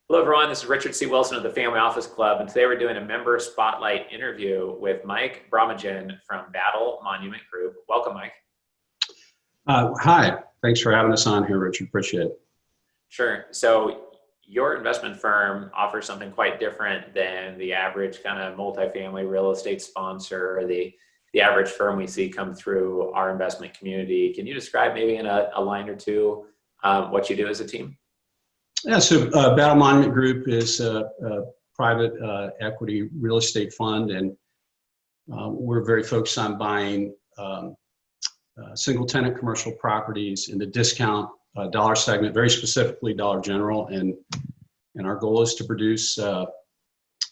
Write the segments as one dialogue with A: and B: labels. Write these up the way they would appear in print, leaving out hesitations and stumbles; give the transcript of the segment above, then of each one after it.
A: Hello, everyone. This is Richard C. Wilson of the Family Office Club, and today we're doing a member spotlight interview with Mike Brumagin from Battle Monument Group. Welcome, Mike.
B: Hi. Thanks for having us on here, Richard. Appreciate it.
A: Sure. So your investment firm offers something quite different than the average kind of multifamily real estate sponsor, or the average firm we see come through our investment community. Can you describe maybe in a line or two what you do as a team?
B: Yeah, so Battle Monument Group is a private equity real estate fund, and we're very focused on buying single tenant commercial properties in the discount dollar segment, very specifically Dollar General, and our goal is to produce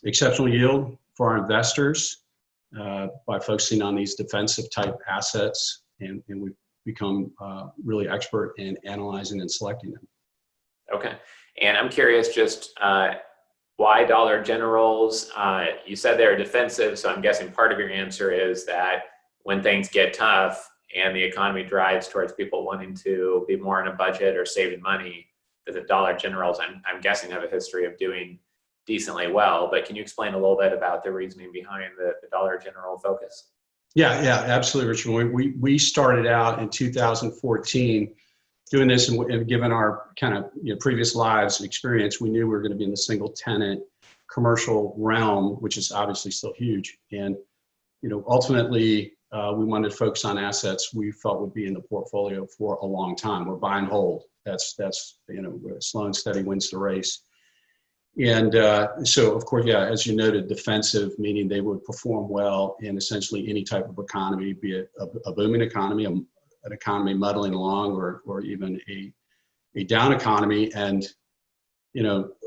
B: exceptional yield for our investors by focusing on these defensive type assets, and we've become really expert in analyzing and selecting them.
A: Okay. And I'm curious just why Dollar Generals? You said they're defensive, so I'm guessing part of your answer is that when things get tough and the economy drives towards people wanting to be more on a budget or saving money, that the Dollar Generals, I'm guessing, have a history of doing decently well. But can you explain a little bit about the reasoning behind the Dollar General focus?
B: Yeah, absolutely, Richard. We started out in 2014 doing this, and given our kind of previous lives experience, we knew we were going to be in the single tenant commercial realm, which is obviously still huge. And ultimately, we wanted to focus on assets we felt would be in the portfolio for a long time. We're buy and hold. That's slow and steady wins the race. And so, of course, yeah, as you noted, defensive, meaning they would perform well in essentially any type of economy, be it a booming economy, an economy muddling along, or even a down economy. And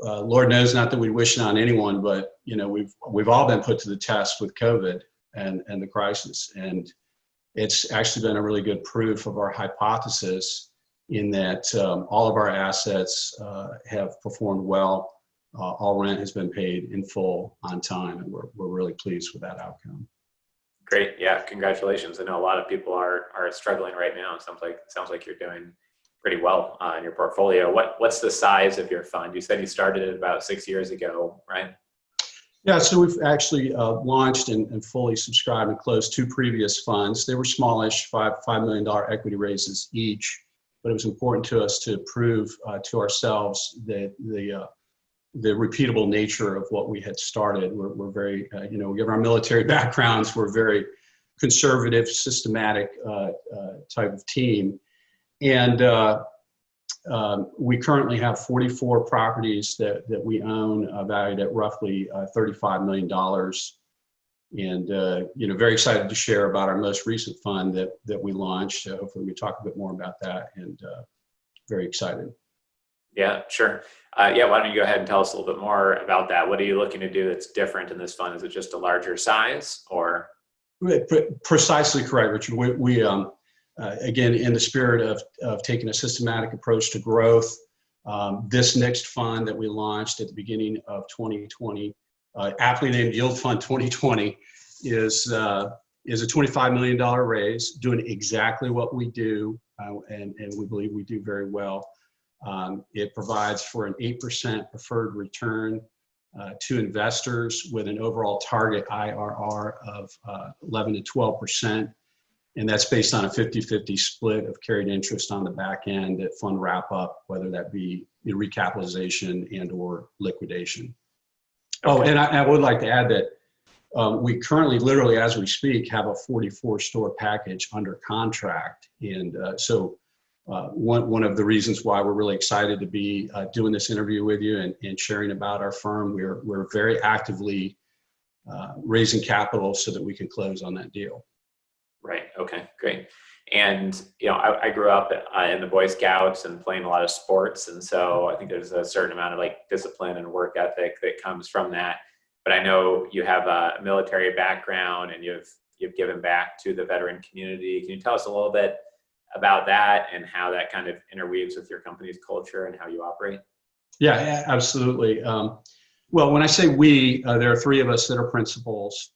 B: Lord knows, not that we wish it on anyone, but we've all been put to the test with COVID and the crisis, and it's actually been a really good proof of our hypothesis in that all of our assets have performed well. All rent has been paid in full on time, and we're really pleased with that outcome.
A: Great. Yeah. Congratulations. I know a lot of people are struggling right now. It sounds like you're doing pretty well in your portfolio. What's the size of your fund? You said you started it about 6 years ago, right?
B: Yeah. So we've actually launched and fully subscribed and closed two previous funds. They were smallish, $5 million equity raises each, but it was important to us to prove to ourselves that the repeatable nature of what we had started. We're very, given our military backgrounds, we're very conservative, systematic type of team. And we currently have 44 properties that we own, valued at roughly $35 million. And, very excited to share about our most recent fund that we launched. Hopefully we talk a bit more about that, and very excited.
A: Yeah, sure. Why don't you go ahead and tell us a little bit more about that? What are you looking to do that's different in this fund? Is it just a larger size, or?
B: Precisely correct, Richard. We again, in the spirit of taking a systematic approach to growth, this next fund that we launched at the beginning of 2020, aptly named Yield Fund 2020, is a $25 million raise, doing exactly what we do, and we believe we do very well. It provides for an 8% preferred return to investors with an overall target IRR of 11 to 12%. And that's based on a 50-50 split of carried interest on the back end at fund wrap up, whether that be recapitalization and or liquidation. Okay. Oh, and I would like to add that we currently, literally as we speak, have a 44 store package under contract. And so one of the reasons why we're really excited to be doing this interview with you and sharing about our firm, we're very actively raising capital so that we can close on that deal.
A: Right. Okay, great. And, I grew up in the Boy Scouts and playing a lot of sports. And so I think there's a certain amount of discipline and work ethic that comes from that. But I know you have a military background and you've given back to the veteran community. Can you tell us a little bit about that and how that kind of interweaves with your company's culture and how you operate?
B: Yeah, absolutely. Well, when I say we, there are three of us that are principals,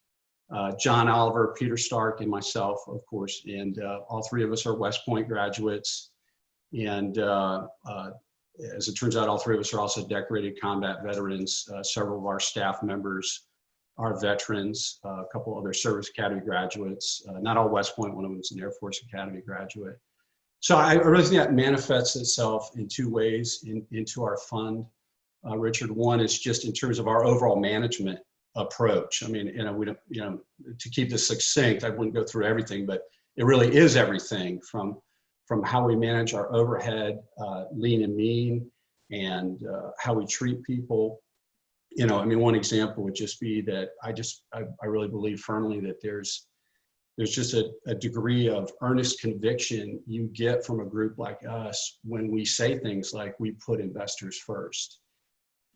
B: John Oliver, Peter Stark, and myself, of course. And all three of us are West Point graduates. And as it turns out, all three of us are also decorated combat veterans. Several of our staff members are veterans, a couple other service academy graduates, not all West Point, one of them is an Air Force Academy graduate. So I really think that manifests itself in two ways into our fund, Richard. One is just in terms of our overall management approach. I mean, we don't, to keep this succinct, I wouldn't go through everything, but it really is everything from how we manage our overhead, lean and mean, and how we treat people. I mean, one example would just be that I really believe firmly that there's just a degree of earnest conviction you get from a group like us when we say things like we put investors first.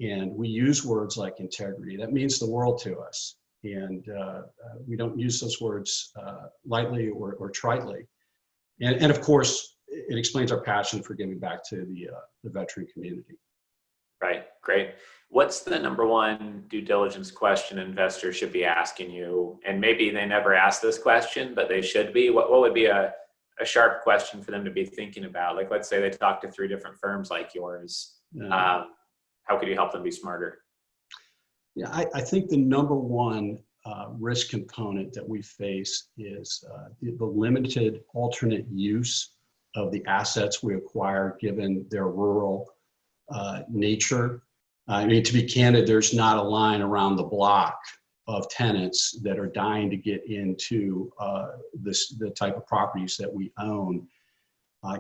B: And we use words like integrity. That means the world to us. And we don't use those words lightly or tritely. And of course, it explains our passion for giving back to the veteran community.
A: Right, great. What's the number one due diligence question investors should be asking you? And maybe they never ask this question, but they should be. What would be a sharp question for them to be thinking about? Like, let's say they talk to 3 different firms like yours. How could you help them be smarter?
B: Yeah, I think the number one risk component that we face is the limited alternate use of the assets we acquire given their rural nature. I mean, to be candid, there's not a line around the block of tenants that are dying to get into the type of properties that we own.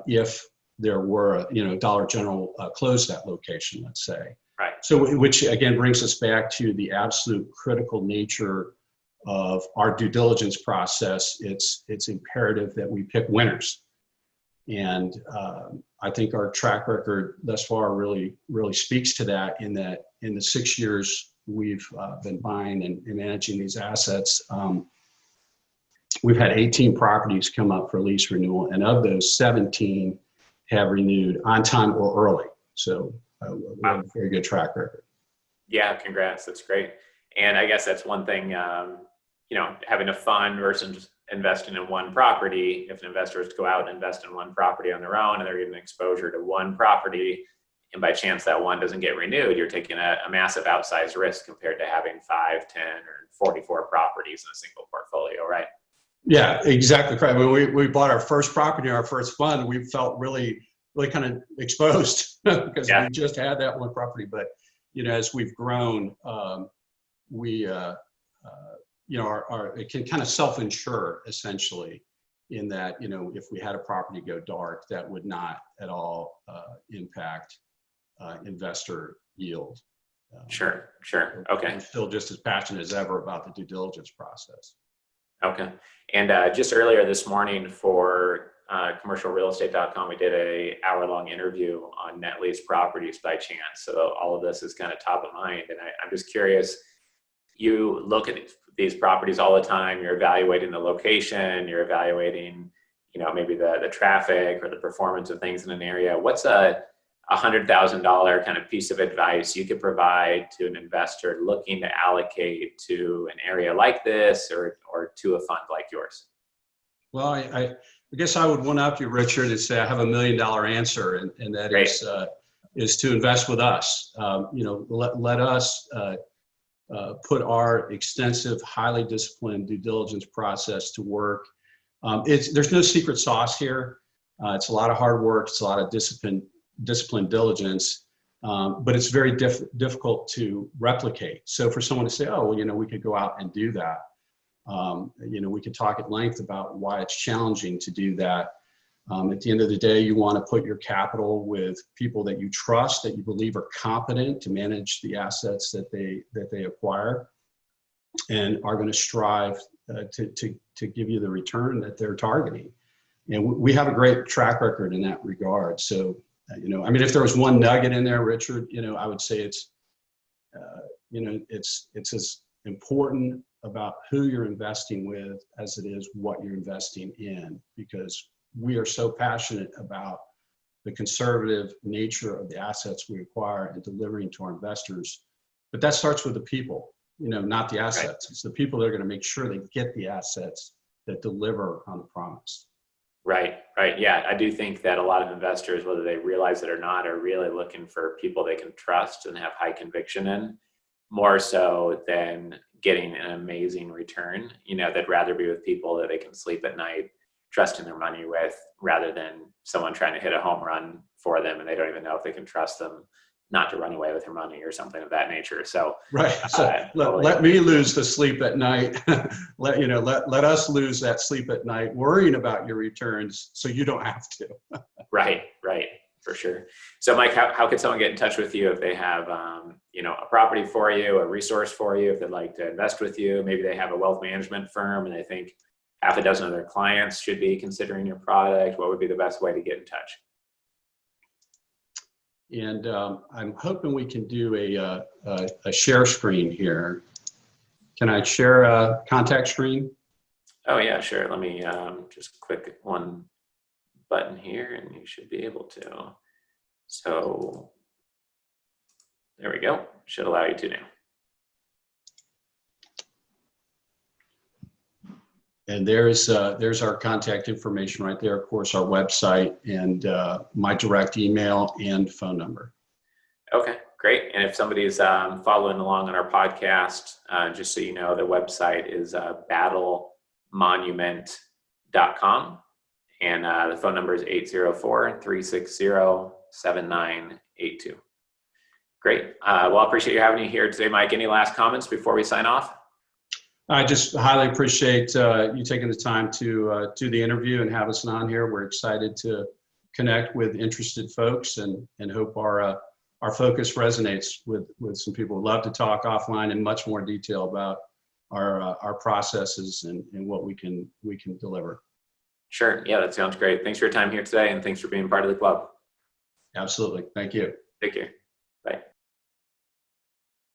B: If there were, Dollar General closed that location, let's say.
A: Right.
B: So, which again brings us back to the absolute critical nature of our due diligence process. It's imperative that we pick winners. And I think our track record thus far really speaks to that, in the 6 years we've been buying and managing these assets. We've had 18 properties come up for lease renewal, and of those, 17 have renewed on time or early. So we have a very good track record.
A: Yeah, congrats. That's great. And I guess that's one thing, having a fund versus investing in one property. If an investor is to go out and invest in one property on their own and they're getting exposure to one property, and by chance that one doesn't get renewed, you're taking a massive outsized risk compared to having 5, 10, or 44 properties in a single portfolio, right?
B: Yeah, exactly correct. When we bought our first property, our first fund, we felt really kind of exposed because we just had that one property. But, as we've grown, it can kind of self-insure essentially, in that, if we had a property go dark, that would not at all impact investor yield.
A: Sure. Okay.
B: I'm still just as passionate as ever about the due diligence process.
A: Okay. And just earlier this morning for commercialrealestate.com, we did an hour-long interview on net lease properties by chance. So all of this is kind of top of mind. And I'm just curious, you look at these properties all the time, you're evaluating the location, you're evaluating, maybe the traffic or the performance of things in an area. What's a $100,000 kind of piece of advice you could provide to an investor looking to allocate to an area like this or to a fund like yours?
B: Well, I guess I would one up you, Richard, and say I have $1 million answer, and that is to invest with us. Let us put our extensive, highly disciplined due diligence process to work. There's no secret sauce here. It's a lot of hard work. It's a lot of disciplined diligence, but it's very difficult to replicate. So for someone to say, oh, well, we could go out and do that. We could talk at length about why it's challenging to do that. At the end of the day, you want to put your capital with people that you trust, that you believe are competent to manage the assets that they acquire, and are going to strive to give you the return that they're targeting. And we have a great track record in that regard. So, if there was one nugget in there, Richard, I would say it's as important about who you're investing with as it is what you're investing in, because we are so passionate about the conservative nature of the assets we acquire and delivering to our investors. But that starts with the people, not the assets. Right. It's the people that are going to make sure they get the assets that deliver on the promise.
A: Right, right. Yeah, I do think that a lot of investors, whether they realize it or not, are really looking for people they can trust and have high conviction in, more so than getting an amazing return. They'd rather be with people that they can sleep at night, trusting their money with, rather than someone trying to hit a home run for them and they don't even know if they can trust them not to run away with their money or something of that nature. So,
B: Right. So
A: totally
B: let me lose the sleep at night. Let us lose that sleep at night worrying about your returns so you don't have to.
A: right, right, for sure. So, Mike, how could someone get in touch with you if they have, a property for you, a resource for you, if they'd like to invest with you? Maybe they have a wealth management firm and they think half a dozen of their clients should be considering your product. What would be the best way to get in touch?
B: And I'm hoping we can do a share screen here. Can I share a contact screen?
A: Oh yeah, sure. Let me just click one button here and you should be able to. So there we go. Should allow you to now.
B: And there's our contact information right there. Of course, our website and my direct email and phone number.
A: Okay, great. And if somebody's following along on our podcast, just so you know, the website is battlemonument.com. And the phone number is 804-360-7982. Great. Well, I appreciate you having me here today, Mike. Any last comments before we sign off?
B: I just highly appreciate you taking the time to do the interview and have us on here. We're excited to connect with interested folks and hope our focus resonates with some people. We'd love to talk offline in much more detail about our processes and what we can deliver.
A: Sure. Yeah, that sounds great. Thanks for your time here today and thanks for being part of the club.
B: Absolutely. Thank you.
A: Take care. Bye.